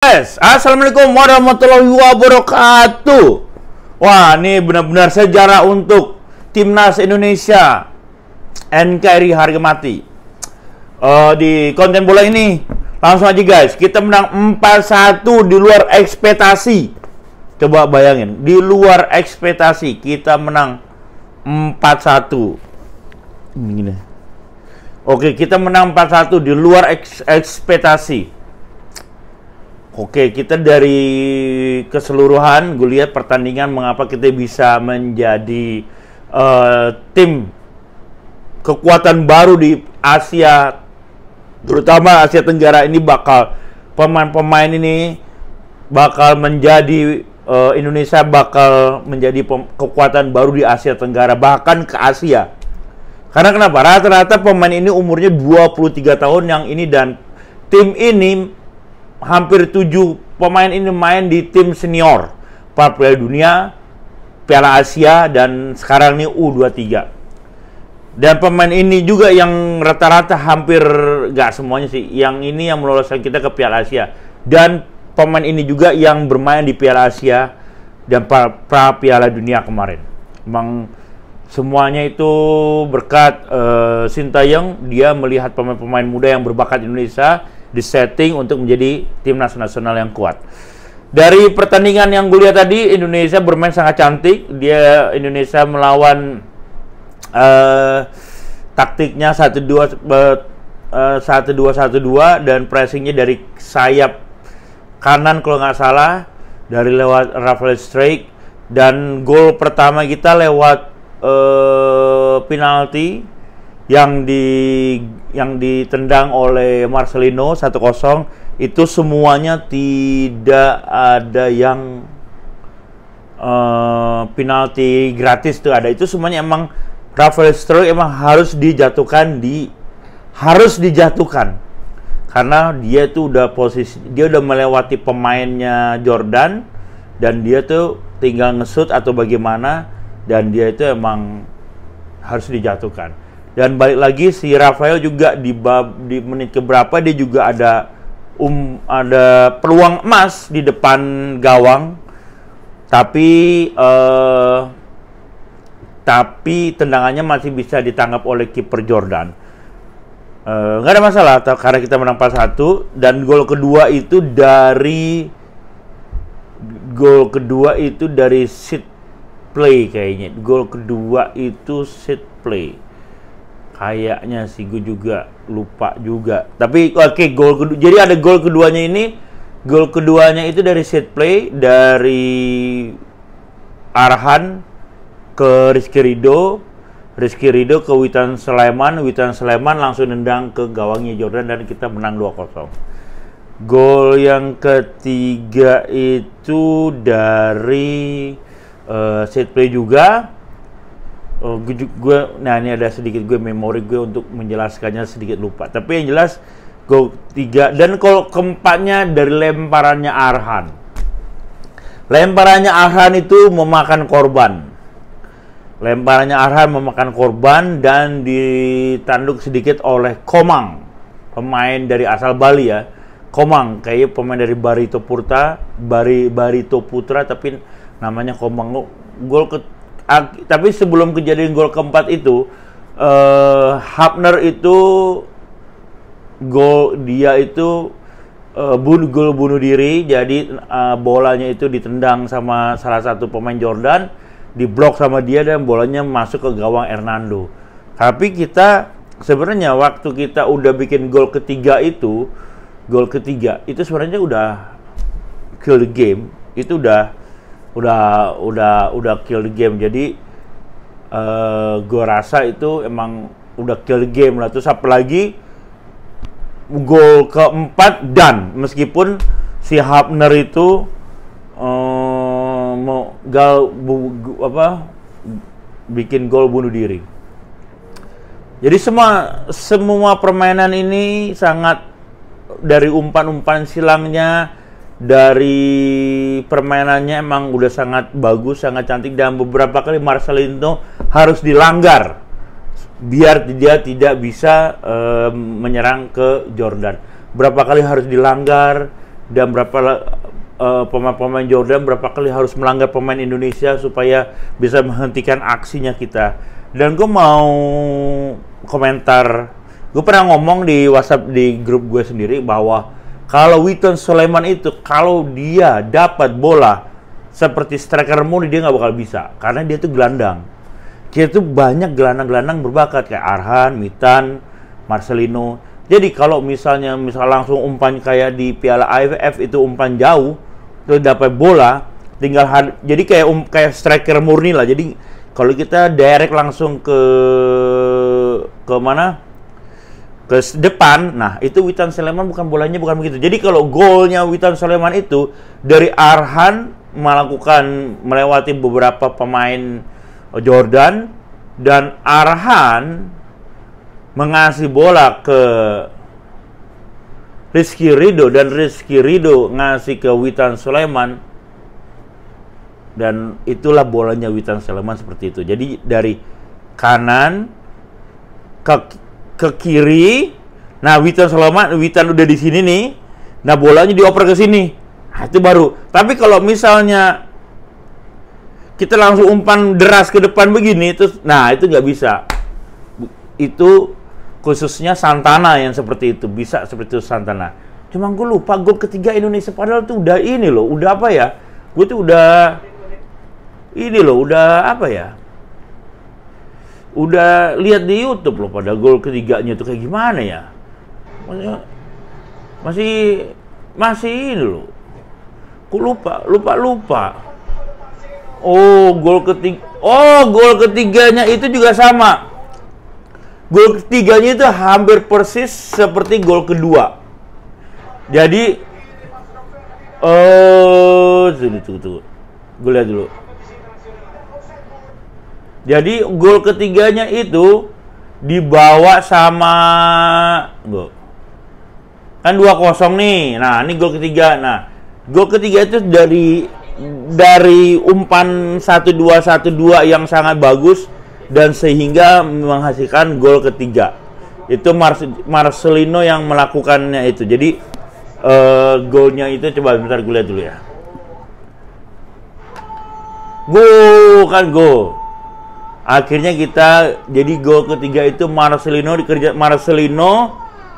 Assalamualaikum warahmatullahi wabarakatuh. Wah, ini benar-benar sejarah untuk Timnas Indonesia NKRI harga mati. Di konten bola ini langsung aja guys, kita menang 4-1 di luar ekspektasi. Coba bayangin, di luar ekspektasi kita menang 4-1. Begini. Oke, kita menang 4-1 di luar ekspektasi. Oke, kita dari keseluruhan, gue lihat pertandingan mengapa kita bisa menjadi tim kekuatan baru di Asia, terutama Asia Tenggara ini. Bakal pemain-pemain ini bakal menjadi Indonesia bakal menjadi kekuatan baru di Asia Tenggara, bahkan ke Asia. Karena kenapa? Rata-rata pemain ini umurnya 23 tahun yang ini, dan tim ini hampir 7 pemain ini main di tim senior, Piala Dunia, Piala Asia, dan sekarang ini U23. Dan pemain ini juga yang rata-rata hampir gak semuanya sih, yang ini yang meloloskan kita ke Piala Asia. Dan pemain ini juga yang bermain di Piala Asia dan Piala Dunia kemarin. Emang semuanya itu berkat Sintayong. Dia melihat pemain-pemain muda yang berbakat Indonesia di setting untuk menjadi timnas nasional yang kuat. Dari pertandingan yang gue lihat tadi, Indonesia bermain sangat cantik. Indonesia melawan taktiknya 1-2-1-2 dan pressingnya dari sayap kanan kalau nggak salah, dari lewat Rafael Struijk, dan gol pertama kita lewat penalti yang ditendang oleh Marcelino 1-0. Itu semuanya tidak ada yang penalti gratis tuh ada. Itu semuanya emang Rafael Struijk emang harus dijatuhkan karena dia tuh udah dia udah melewati pemainnya Jordan, dan dia tuh tinggal ngesut atau bagaimana, dan dia itu emang harus dijatuhkan. Dan balik lagi, si Rafael juga di menit keberapa dia juga ada peluang emas di depan gawang, tapi tendangannya masih bisa ditangkap oleh kiper Jordan. Nggak ada masalah karena kita menang 4-1. Dan gol kedua itu dari set play kayaknya. Gol kedua itu set play. Kayaknya sih, gue juga lupa juga. Tapi oke, gol kedua. Jadi ada gol keduanya ini. Gol keduanya itu dari set play, dari Arhan ke Rizky Ridho ke Witan Sulaiman langsung nendang ke gawangnya Jordan, dan kita menang 2-0. Gol yang ketiga itu dari set play juga. Nah, ini ada sedikit memori gue untuk menjelaskannya sedikit lupa. Tapi yang jelas gol 3, dan gol keempatnya dari lemparannya Arhan. Lemparannya Arhan itu memakan korban. Dan ditanduk sedikit oleh Komang, pemain dari asal Bali ya. Komang, kayaknya pemain dari Barito Putra, tapi namanya Komang. Tapi sebelum kejadian gol keempat itu, Hapner itu gol bunuh diri. Jadi bolanya itu ditendang sama salah satu pemain Jordan, diblok sama dia, dan bolanya masuk ke gawang Hernando. Tapi kita sebenarnya waktu kita udah bikin gol ketiga itu sebenarnya udah kill the game. Itu udah kill the game. Jadi gue rasa itu emang udah kill the game lah. Terus apalagi gol keempat, dan meskipun si Hapner itu bikin gol bunuh diri. Jadi semua permainan ini sangat, dari umpan-umpan silangnya, dari permainannya emang udah sangat bagus, sangat cantik. Dan beberapa kali Marcelino harus dilanggar biar dia tidak bisa menyerang ke Jordan. Berapa kali harus dilanggar, dan berapa pemain-pemain Jordan berapa kali harus melanggar pemain Indonesia supaya bisa menghentikan aksinya kita. Dan gue mau komentar, gue pernah ngomong di WhatsApp di grup gue sendiri bahwa kalau Witton Sulaiman itu kalau dia dapat bola seperti striker murni dia nggak bakal bisa karena dia tuh gelandang. Kita tuh banyak gelandang-gelandang berbakat kayak Arhan, Witan, Marcelino. Jadi kalau misal langsung umpan kayak di Piala AFF itu umpan jauh, terus dapat bola, tinggal jadi kayak striker murni lah. Jadi kalau kita direct langsung ke mana? Ke depan, nah itu Witton Sulaiman bolanya bukan begitu. Jadi kalau golnya Witton Sulaiman itu dari Arhan melewati beberapa pemain Jordan dan Arhan mengasih bola ke Rizky Ridho dan Rizky Ridho ngasih ke Witton Sulaiman dan itulah bolanya Witton Sulaiman seperti itu. Jadi dari kanan ke kiri, nah Witton udah di sini nih, nah bolanya dioper ke sini, nah, itu baru. Tapi kalau misalnya kita langsung umpan deras ke depan begini, terus, nah itu nggak bisa. Itu khususnya Santana yang seperti itu, bisa seperti itu Santana. Cuma gue lupa gol ketiga Indonesia padahal tuh udah ini loh, udah apa ya? Gue tuh udah ini loh, udah apa ya? Udah lihat di YouTube loh pada gol ketiganya itu kayak gimana ya? Masih ini loh. Gue lupa. Oh, gol ketiganya itu juga sama. Gol ketiganya itu hampir persis seperti gol kedua. Jadi tunggu. Gue lihat dulu. Jadi gol ketiganya itu dibawa sama kan 2-0 nih. Nah, ini gol ketiga. Nah, gol ketiga itu dari umpan 1-2 yang sangat bagus dan sehingga menghasilkan gol ketiga. Itu Marcelino yang melakukannya itu. Jadi golnya itu coba bentar gue lihat dulu ya. Gol. Akhirnya jadi gol ketiga itu Marcelino,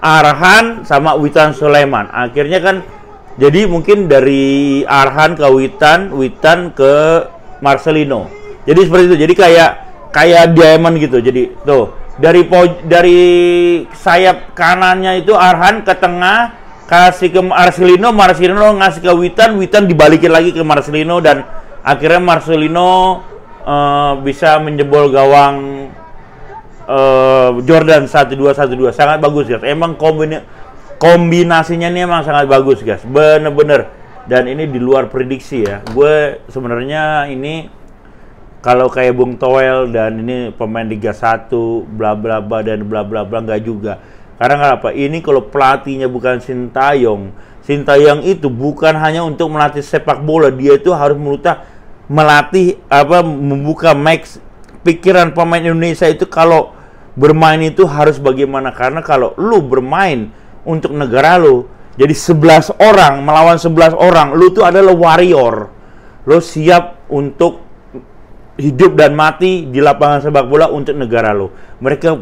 Arhan sama Witton Sulaiman. Akhirnya kan jadi mungkin dari Arhan ke Witan ke Marcelino. Jadi seperti itu. Jadi kayak diamond gitu. Jadi tuh dari sayap kanannya itu Arhan ke tengah kasih ke Marcelino ngasih ke Witan dibalikin lagi ke Marcelino dan akhirnya Marcelino bisa menjebol gawang Jordan 1-2. Sangat bagus guys. Emang kombinasinya ini emang sangat bagus guys. Bener-bener. Dan ini di luar prediksi ya. Gue sebenarnya ini kalau kayak Bung Toel dan ini pemain Liga 1 bla bla bla dan bla bla bla enggak juga. Karena kenapa? Ini kalau pelatihnya bukan Sintayong itu bukan hanya untuk melatih sepak bola, dia itu harus membuka pikiran pemain Indonesia itu kalau bermain itu harus bagaimana. Karena kalau lu bermain untuk negara lu, jadi 11 orang melawan 11 orang, lu tuh adalah warrior. Lu siap untuk hidup dan mati di lapangan sepak bola untuk negara lu. Mereka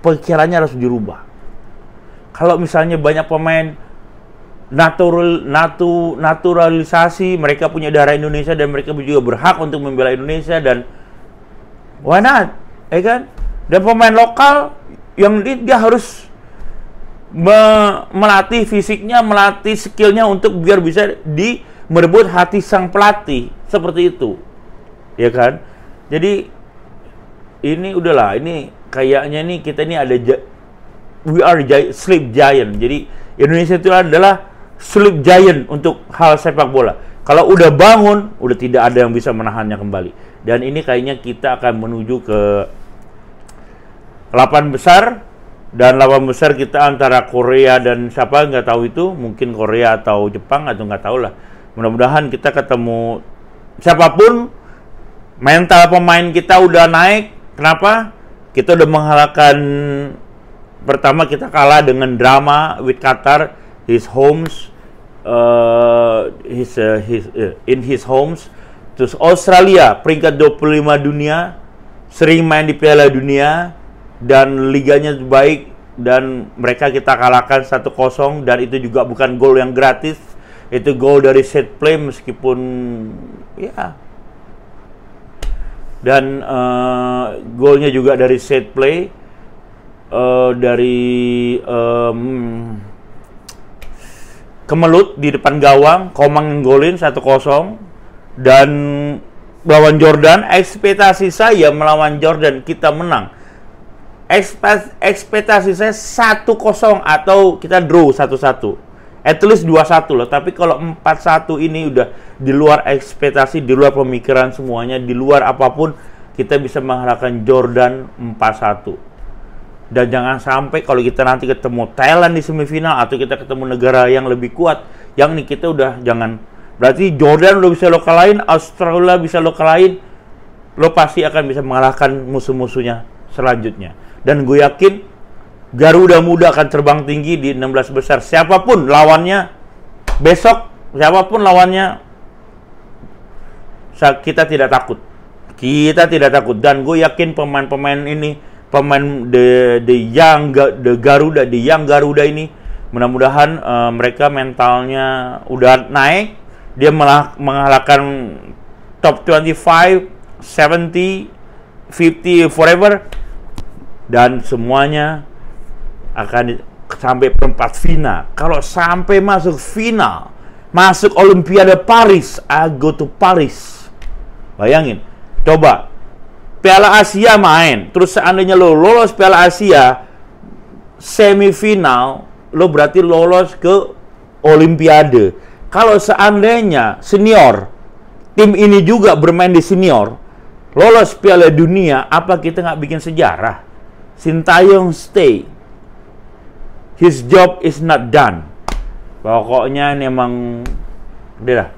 pikirannya harus dirubah. Kalau misalnya banyak pemain naturalisasi, mereka punya darah Indonesia dan mereka juga berhak untuk membela Indonesia dan why not? Kan? Dan pemain lokal yang dia harus melatih fisiknya, melatih skillnya untuk biar bisa merebut hati sang pelatih seperti itu, ya kan? Jadi ini udahlah, ini kayaknya nih kita ini ada we are sleep giant. Jadi Indonesia itu adalah sleep giant untuk hal sepak bola. Kalau udah bangun, udah tidak ada yang bisa menahannya kembali. Dan ini kayaknya kita akan menuju ke 8 besar. Dan 8 besar kita antara Korea dan siapa nggak tahu itu. Mungkin Korea atau Jepang atau nggak tahu lah. Mudah-mudahan kita ketemu siapapun. Mental pemain kita udah naik. Kenapa? Kita udah mengalahkan. Pertama kita kalah dengan drama with Qatar, his homes. in his homes. Terus Australia peringkat 25 dunia, sering main di Piala Dunia dan liganya baik, dan mereka kita kalahkan 1-0, dan itu juga bukan gol yang gratis, itu gol dari set play meskipun ya, dan golnya juga dari set play dari kemelut di depan gawang, Komang golin 1-0. Dan melawan Jordan, ekspektasi saya melawan Jordan kita menang. Ekspektasi saya 1-0 atau kita draw 1-1. At least 2-1 loh. Tapi kalau 4-1 ini udah di luar ekspektasi, di luar pemikiran semuanya, di luar apapun, kita bisa mengalahkan Jordan 4-1. Dan jangan sampai kalau kita nanti ketemu Thailand di semifinal atau kita ketemu negara yang lebih kuat, yang nih kita udah jangan. Berarti Jordan lo bisa lo kalahin, Australia bisa lo kalahin, lo pasti akan bisa mengalahkan musuh-musuhnya selanjutnya. Dan gue yakin Garuda Muda akan terbang tinggi di 16 besar. Siapapun lawannya besok, siapapun lawannya, kita tidak takut. Kita tidak takut. Dan gue yakin pemain-pemain ini, pemain the Garuda ini, mudah-mudahan mereka mentalnya udah naik. Dia mengalahkan top 25, 70, 50, forever. Dan semuanya akan sampai perempat final. Kalau sampai masuk final, masuk Olimpiade Paris, I go to Paris. Bayangin, coba Piala Asia main, terus seandainya lo lolos Piala Asia semifinal, lo berarti lolos ke Olimpiade. Kalau seandainya senior, tim ini juga bermain di senior, lolos Piala Dunia, apa kita nggak bikin sejarah? Sintayong stay. His job is not done. Pokoknya ini emang udah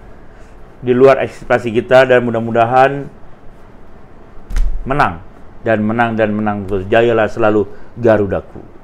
di luar ekspektasi kita, dan mudah-mudahan menang dan menang dan menang terus. Jayalah selalu Garudaku.